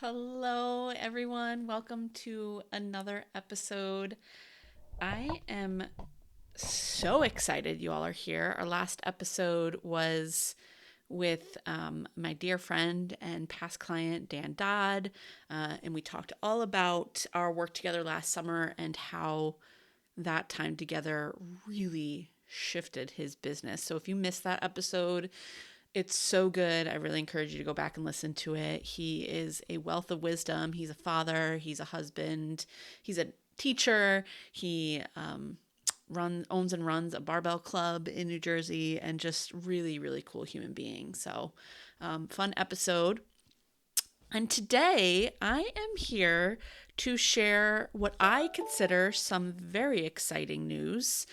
Hello, everyone. Welcome to another episode. I am so excited you all are here. Our last episode was with my dear friend and past client, Dan Dodd, and we talked all about our work together last summer and how that time together really shifted his business. So if you missed that episode, it's so good. I really encourage you to go back and listen to it. He is a wealth of wisdom. He's a father, he's a husband, he's a teacher. He owns and runs a barbell club in New Jersey, and just really, really cool human being. So, fun episode. And today I am here to share what I consider some very exciting news.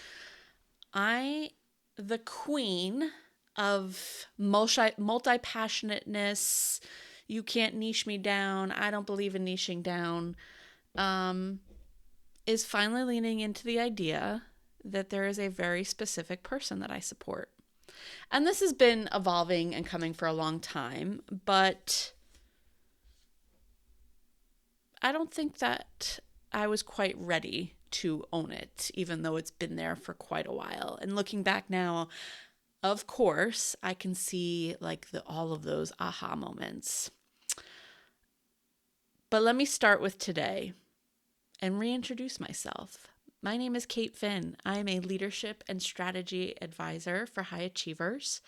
The queen of multi-passionateness, you can't niche me down, I don't believe in niching down, um, is finally leaning into the idea that there is a very specific person that I support. And this has been evolving and coming for a long time, but I don't think that I was quite ready to own it, even though it's been there for quite a while. And looking back now, of course, I can see all of those aha moments. But let me start with today and reintroduce myself. My name is Cait Finn. I am a leadership and strategy advisor for high achievers.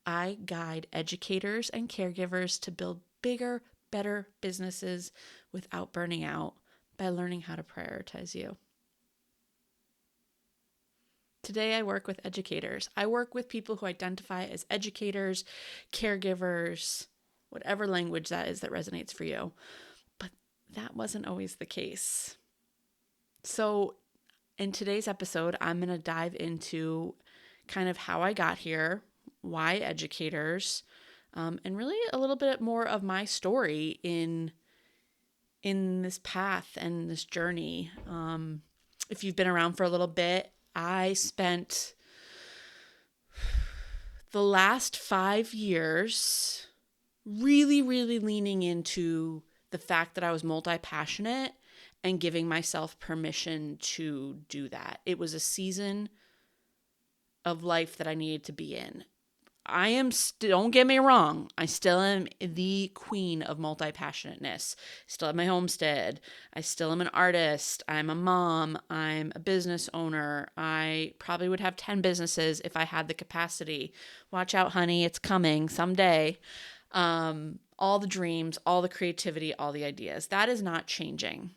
I guide educators and caregivers to build bigger, better businesses without burning out by learning how to prioritize you. Today, I work with educators. I work with people who identify as educators, caregivers, whatever language that is that resonates for you. But that wasn't always the case. So, in today's episode, I'm going to dive into kind of how I got here, why educators, and really a little bit more of my story in this path and this journey. If you've been around for a little bit, I spent the last 5 years really, really leaning into the fact that I was multi-passionate and giving myself permission to do that. It was a season of life that I needed to be in. Don't get me wrong, I still am the queen of multi-passionateness. Still have my homestead. I still am an artist. I'm a mom. I'm a business owner. I probably would have 10 businesses if I had the capacity. Watch out, honey, it's coming someday. All the dreams, all the creativity, all the ideas. That is not changing.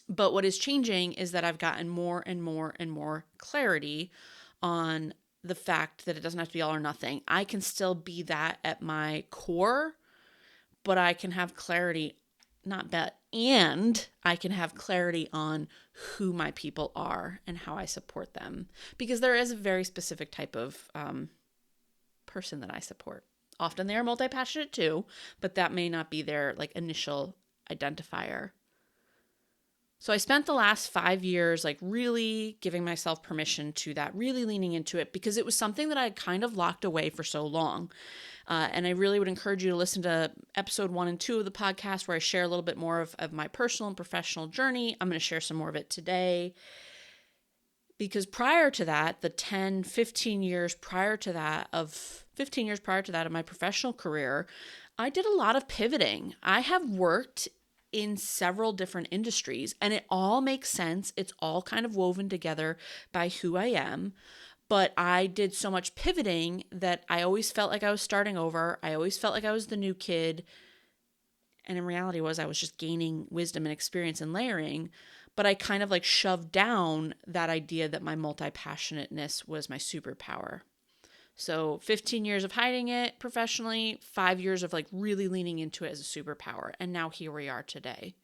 But what is changing is that I've gotten more and more and more clarity on the fact that it doesn't have to be all or nothing. I can still be that at my core, but I can have clarity, and I can have clarity on who my people are and how I support them. Because there is a very specific type of person that I support. Often they are multi-passionate too, but that may not be their initial identifier. So I spent the last 5 years really giving myself permission to that, really leaning into it, because it was something that I had kind of locked away for so long. And I really would encourage you to listen to episode 1 and 2 of the podcast, where I share a little bit more of my personal and professional journey. I'm going to share some more of it today. Because prior to that, the 15 years prior to that of my professional career, I did a lot of pivoting. I have worked in several different industries, and it all makes sense. It's all kind of woven together by who I am. But I did so much pivoting that I always felt like I was starting over. I always felt like I was the new kid. And in reality I was just gaining wisdom and experience and layering. But I kind of shoved down that idea that my multi-passionateness was my superpower. So 15 years of hiding it professionally, 5 years of really leaning into it as a superpower. And now here we are today.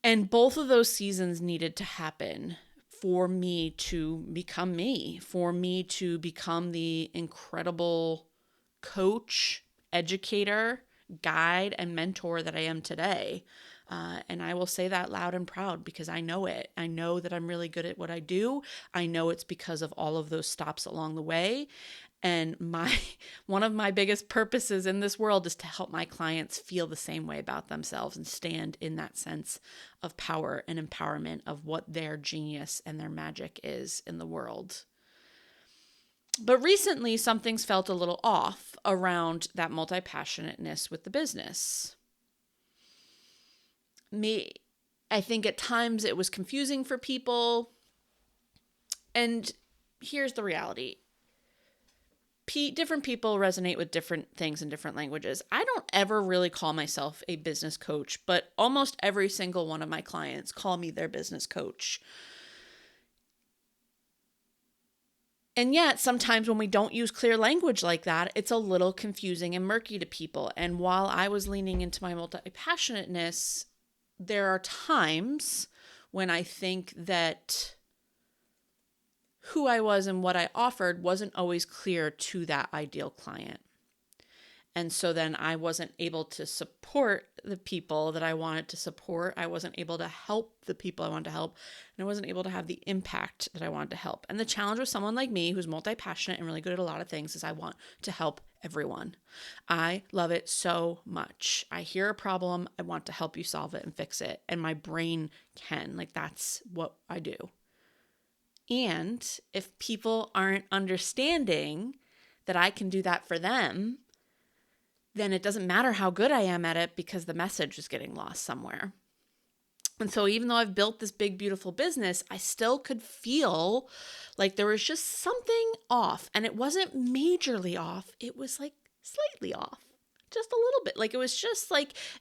And both of those seasons needed to happen for me to become me, for me to become the incredible coach, educator, guide, and mentor that I am today. And I will say that loud and proud because I know it. I know that I'm really good at what I do. I know it's because of all of those stops along the way. And one of my biggest purposes in this world is to help my clients feel the same way about themselves and stand in that sense of power and empowerment of what their genius and their magic is in the world. But recently, something's felt a little off around that multi-passionateness with the business. I think at times it was confusing for people. And here's the reality. Different people resonate with different things in different languages. I don't ever really call myself a business coach, but almost every single one of my clients call me their business coach. And yet, sometimes when we don't use clear language like that, it's a little confusing and murky to people. And while I was leaning into my multi-passionateness, there are times when I think that who I was and what I offered wasn't always clear to that ideal client. And so then I wasn't able to support the people that I wanted to support. I wasn't able to help the people I wanted to help. And I wasn't able to have the impact that I wanted to help. And the challenge with someone like me who's multi-passionate and really good at a lot of things is I want to help everyone. I love it so much. I hear a problem. I want to help you solve it and fix it. And my brain can. That's what I do. And if people aren't understanding that I can do that for them, then it doesn't matter how good I am at it because the message is getting lost somewhere. And so even though I've built this big, beautiful business, I still could feel like there was just something off. And it wasn't majorly off. It was slightly off, just a little bit. It was just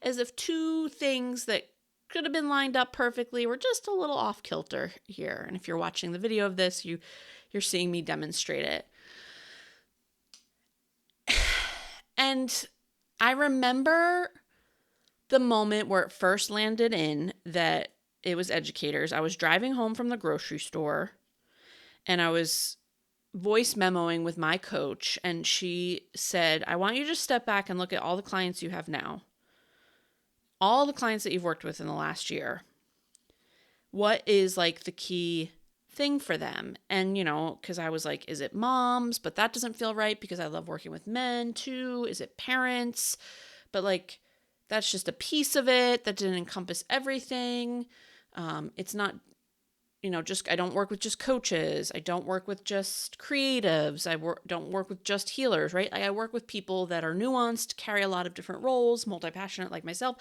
as if two things that could have been lined up perfectly were just a little off kilter here. And if you're watching the video of this, you're seeing me demonstrate it. And I remember the moment where it first landed in that it was educators. I was driving home from the grocery store and I was voice memoing with my coach, and she said, I want you to just step back and look at all the clients you have now. All the clients that you've worked with in the last year. What is the key thing for them? And, because I was is it moms? But that doesn't feel right because I love working with men too. Is it parents? But that's just a piece of it. That didn't encompass everything. It's not, I don't work with just coaches. I don't work with just creatives. Don't work with just healers, right? I work with people that are nuanced, carry a lot of different roles, multi-passionate like myself.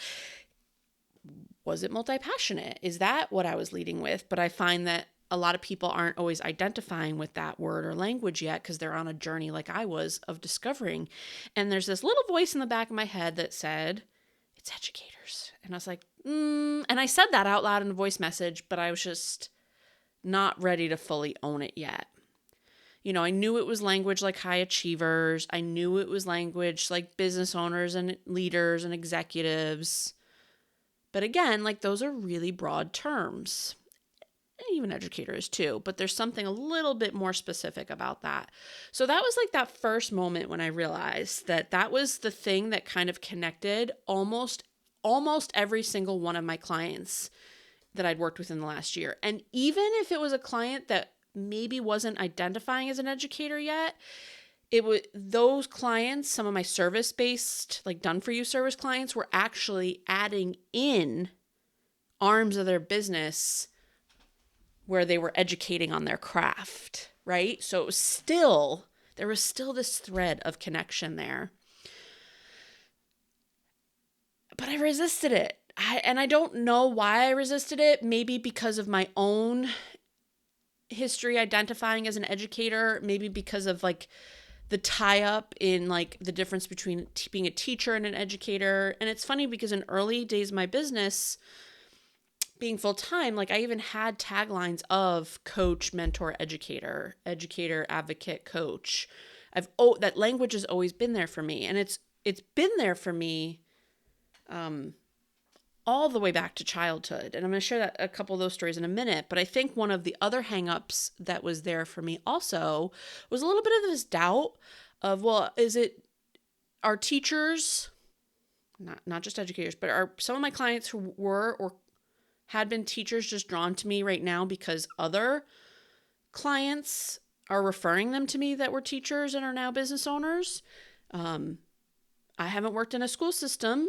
Was it multi-passionate? Is that what I was leading with? But I find that a lot of people aren't always identifying with that word or language yet because they're on a journey like I was of discovering. And there's this little voice in the back of my head that said, it's educators. And I was like, and I said that out loud in a voice message, but I was just not ready to fully own it yet. I knew it was language like high achievers. I knew it was language like business owners and leaders and executives. But again, those are really broad terms. And even educators too. But there's something a little bit more specific about that. So that was that first moment when I realized that was the thing that kind of connected almost every single one of my clients that I'd worked with in the last year. And even if it was a client that maybe wasn't identifying as an educator yet, it was those clients, some of my service-based, done-for-you service clients, were actually adding in arms of their business where they were educating on their craft, right? So there was still this thread of connection there. But I resisted it. And I don't know why I resisted it. Maybe because of my own history identifying as an educator, maybe because of the tie-up in the difference between being a teacher and an educator. And it's funny because in early days of my business, being full-time, I even had taglines of coach, mentor, educator, advocate, coach. That language has always been there for me. And it's been there for me all the way back to childhood. And I'm going to share a couple of those stories in a minute. But I think one of the other hangups that was there for me also was a little bit of this doubt of, is it our teachers, not just educators, but are some of my clients who were or had been teachers just drawn to me right now because other clients are referring them to me that were teachers and are now business owners. I haven't worked in a school system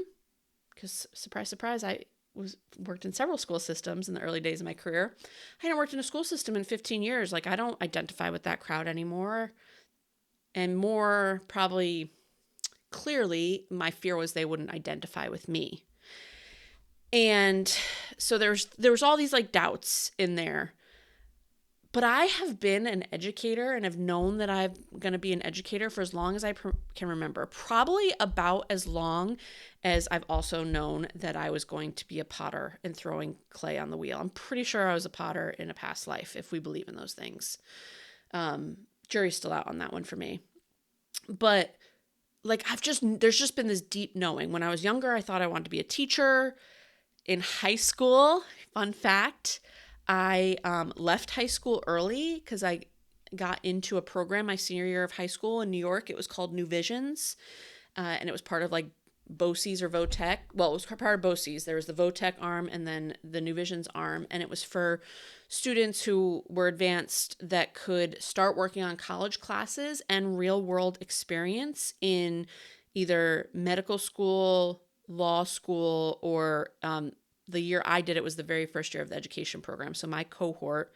because, surprise, surprise, I worked in several school systems in the early days of my career. I hadn't worked in a school system in 15 years. Like, I don't identify with that crowd anymore. And more probably clearly, my fear was they wouldn't identify with me. And so there was all these like doubts in there. But I have been an educator and have known that I'm going to be an educator for as long as I can remember. Probably about as long as I've also known that I was going to be a potter and throwing clay on the wheel. I'm pretty sure I was a potter in a past life, if we believe in those things. Jury's still out on that one for me. But like, there's just been this deep knowing. When I was younger, I thought I wanted to be a teacher. In high school, fun fact, I left high school early because I got into a program my senior year of high school in New York. It was called New Visions, and it was part of like BOCES or VOTEC. Well, it was part of BOCES. There was the VOTEC arm and then the New Visions arm, and it was for students who were advanced that could start working on college classes and real world experience in either medical school, law school, or the year I did it was the very first year of the education program. So my cohort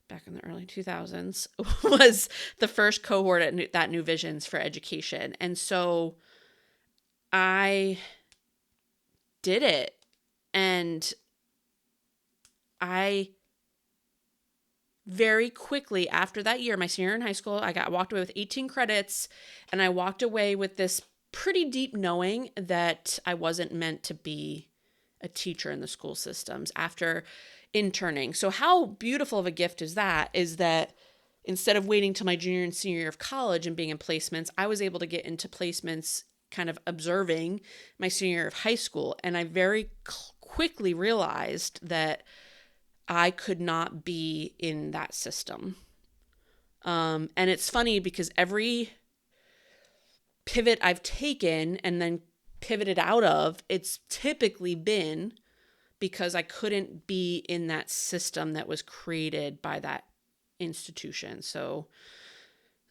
back in the early 2000s was the first cohort at that New Visions for education. And so I did it, and I very quickly after that year, my senior year in high school, I walked away with 18 credits, and I walked away with this pretty deep knowing that I wasn't meant to be a teacher in the school systems after interning. So how beautiful of a gift is that instead of waiting till my junior and senior year of college and being in placements, I was able to get into placements kind of observing my senior year of high school. And I very quickly realized that I could not be in that system. And it's funny because every pivot I've taken and then pivoted out of, it's typically been because I couldn't be in that system that was created by that institution. So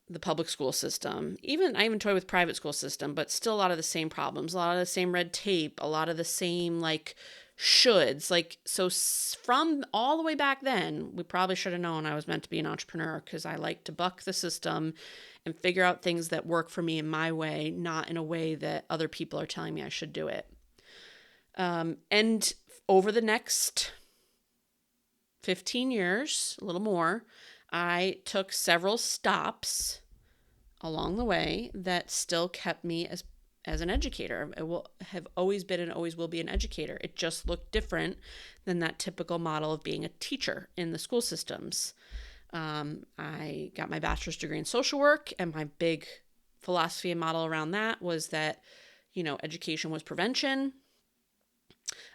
the public school system, I even toy with private school system, but still a lot of the same problems, a lot of the same red tape, a lot of the same like shoulds. Like, so from all the way back then, we probably should have known I was meant to be an entrepreneur because I like to buck the system and figure out things that work for me in my way, not in a way that other people are telling me I should do it. And over the next 15 years, a little more, I took several stops along the way that still kept me as an educator. I will have always been and always will be an educator. It just looked different than that typical model of being a teacher in the school systems. I got my bachelor's degree in social work, and my big philosophy and model around that was that, education was prevention.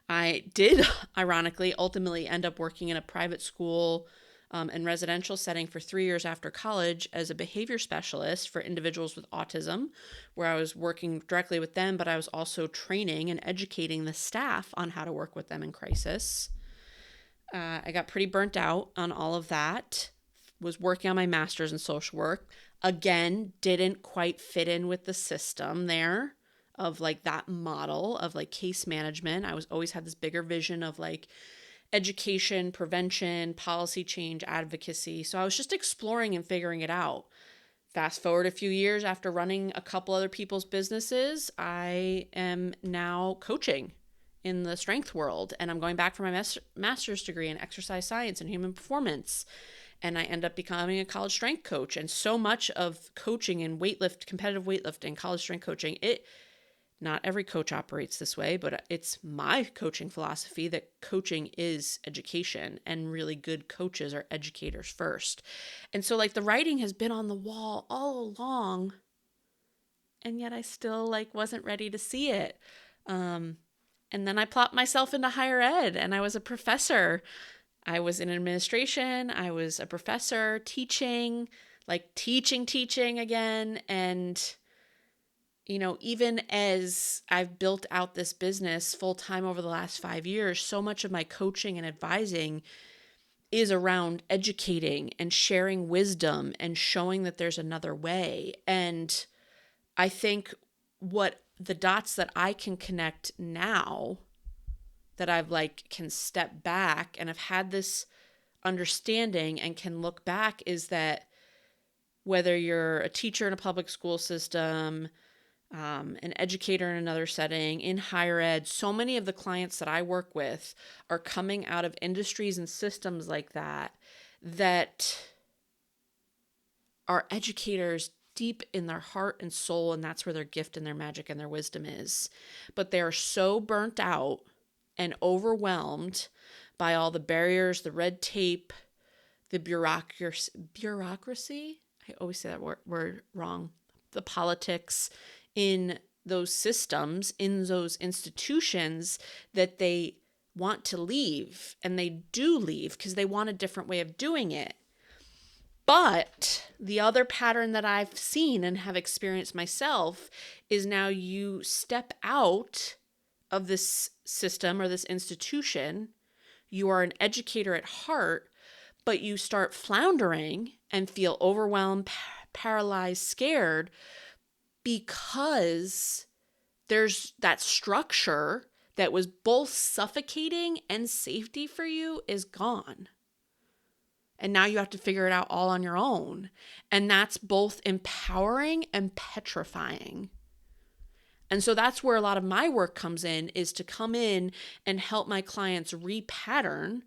I did, ironically, ultimately end up working in a private school and residential setting for 3 years after college as a behavior specialist for individuals with autism, where I was working directly with them, but I was also training and educating the staff on how to work with them in crisis. I got pretty burnt out on all of that, was working on my master's in social work. Again, didn't quite fit in with the system there of like that model of like case management. I always had this bigger vision of like education, prevention, policy change, advocacy. So I was just exploring and figuring it out. Fast forward a few years after running a couple other people's businesses, I am now coaching in the strength world, and I'm going back for my master's degree in exercise science and human performance. And I end up becoming a college strength coach. And so much of coaching in competitive weightlifting, college strength coaching, not every coach operates this way, but it's my coaching philosophy that coaching is education, and really good coaches are educators first. And so like the writing has been on the wall all along, and yet I still like wasn't ready to see it. And then I plopped myself into higher ed, and I was a professor. I was in administration. I was a professor teaching again. And even as I've built out this business full time over the last 5 years, so much of my coaching and advising is around educating and sharing wisdom and showing that there's another way. And I think what the dots that I can connect now, that I've like can step back and have had this understanding and can look back, is that whether you're a teacher in a public school system, an educator in another setting, in higher ed, so many of the clients that I work with are coming out of industries and systems like that, that are educators deep in their heart and soul, and that's where their gift and their magic and their wisdom is. But they are so burnt out and overwhelmed by all the barriers, the red tape, the bureaucracy. I always say that word wrong. The politics in those systems, in those institutions, that they want to leave. And they do leave because they want a different way of doing it. But the other pattern that I've seen and have experienced myself is now you step out of this system or this institution. You are an educator at heart, but you start floundering and feel overwhelmed, paralyzed, scared, because there's that structure that was both suffocating and safety for you is gone. And now you have to figure it out all on your own. And that's both empowering and petrifying. And so that's where a lot of my work comes in, is to come in and help my clients repattern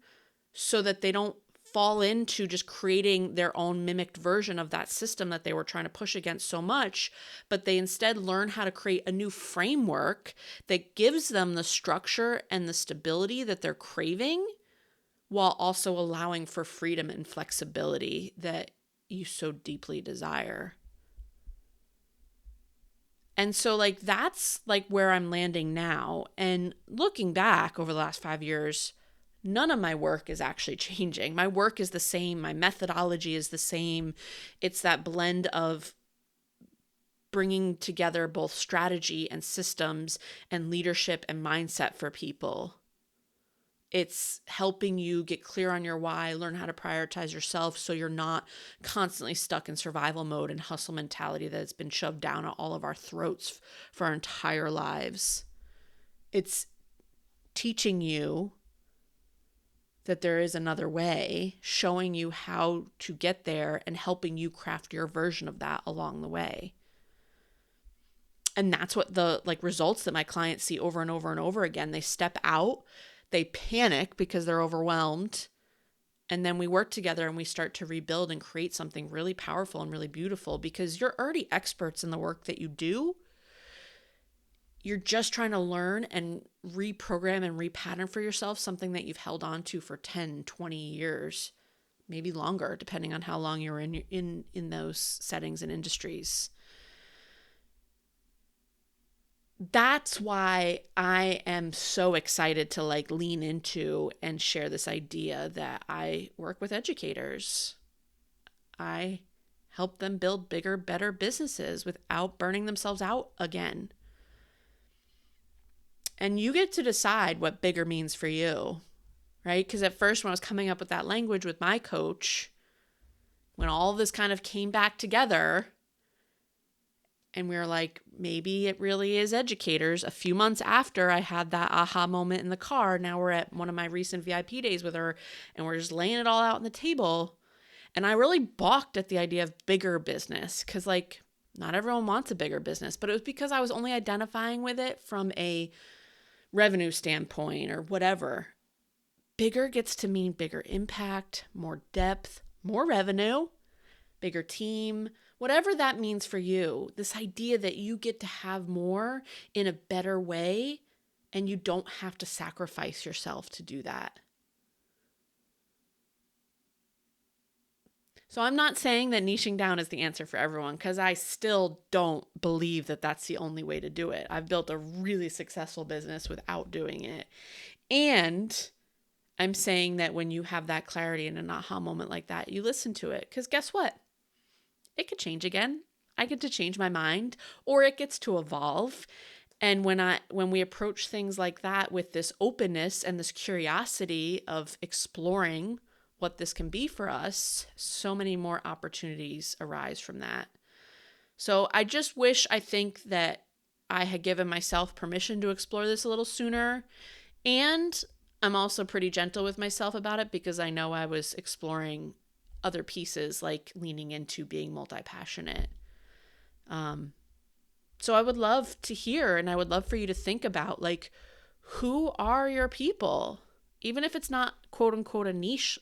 so that they don't fall into just creating their own mimicked version of that system that they were trying to push against so much, but they instead learn how to create a new framework that gives them the structure and the stability that they're craving, while also allowing for freedom and flexibility that you so deeply desire. And so like that's like where I'm landing now. And looking back over the last 5 years, none of my work is actually changing. My work is the same. My methodology is the same. It's that blend of bringing together both strategy and systems and leadership and mindset for people. It's helping you get clear on your why, learn how to prioritize yourself so you're not constantly stuck in survival mode and hustle mentality that has been shoved down all of our throats for our entire lives. It's teaching you that there is another way, showing you how to get there and helping you craft your version of that along the way. And that's what the results that my clients see over and over and over again. They step out, they panic because they're overwhelmed, and then we work together and we start to rebuild and create something really powerful and really beautiful, because you're already experts in the work that you do. You're just trying to learn and reprogram and repattern for yourself something that you've held on to for 10, 20 years, maybe longer, depending on how long you're in those settings and industries. That's why I am so excited to lean into and share this idea that I work with educators. I help them build bigger, better businesses without burning themselves out again. And you get to decide what bigger means for you, right? Because at first when I was coming up with that language with my coach, when all of this kind of came back together and we were like, maybe it really is educators. A few months after I had that aha moment in the car, now we're at one of my recent VIP days with her and we're just laying it all out on the table. And I really balked at the idea of bigger business, because not everyone wants a bigger business, but it was because I was only identifying with it from a revenue standpoint or whatever. Bigger gets to mean bigger impact, more depth, more revenue, bigger team, whatever that means for you. This idea that you get to have more in a better way and you don't have to sacrifice yourself to do that. So I'm not saying that niching down is the answer for everyone, because I still don't believe that that's the only way to do it. I've built a really successful business without doing it. And I'm saying that when you have that clarity and an aha moment like that, you listen to it, because guess what? It could change again. I get to change my mind, or it gets to evolve. And when we approach things like that with this openness and this curiosity of exploring what this can be for us, so many more opportunities arise from that. So I just wish, I think that I had given myself permission to explore this a little sooner. And I'm also pretty gentle with myself about it because I know I was exploring other pieces, like leaning into being multi-passionate. So I would love to hear, and I would love for you to think about, like, who are your people? Even if it's not quote unquote a niche,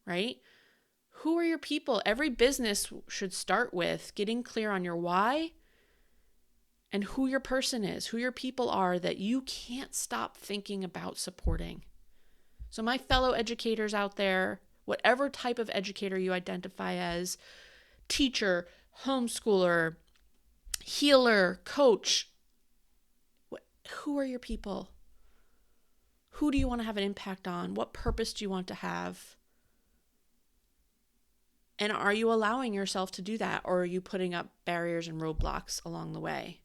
right? Who are your people? Every business should start with getting clear on your why and who your person is, who your people are that you can't stop thinking about supporting. So my fellow educators out there, whatever type of educator you identify as, teacher, homeschooler, healer, coach, who are your people? Who do you want to have an impact on? What purpose do you want to have? And are you allowing yourself to do that, or are you putting up barriers and roadblocks along the way?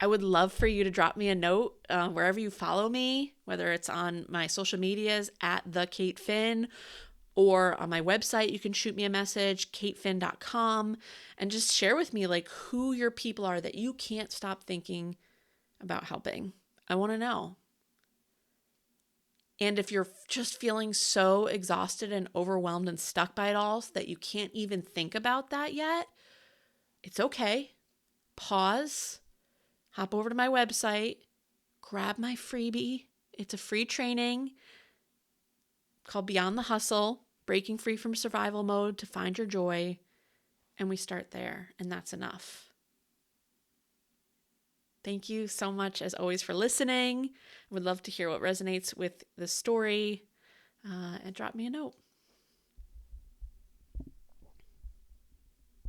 I would love for you to drop me a note wherever you follow me, whether it's on my social medias at the Cait Finn, or on my website. You can shoot me a message, caitfinn.com, and just share with me like who your people are that you can't stop thinking about helping. I want to know. And if you're just feeling so exhausted and overwhelmed and stuck by it all that you can't even think about that yet, it's okay. Pause, hop over to my website, grab my freebie. It's a free training called Beyond the Hustle, Breaking Free from Survival Mode to Find Your Joy. And we start there, and that's enough. Thank you so much, as always, for listening. I would love to hear what resonates with the story, and drop me a note.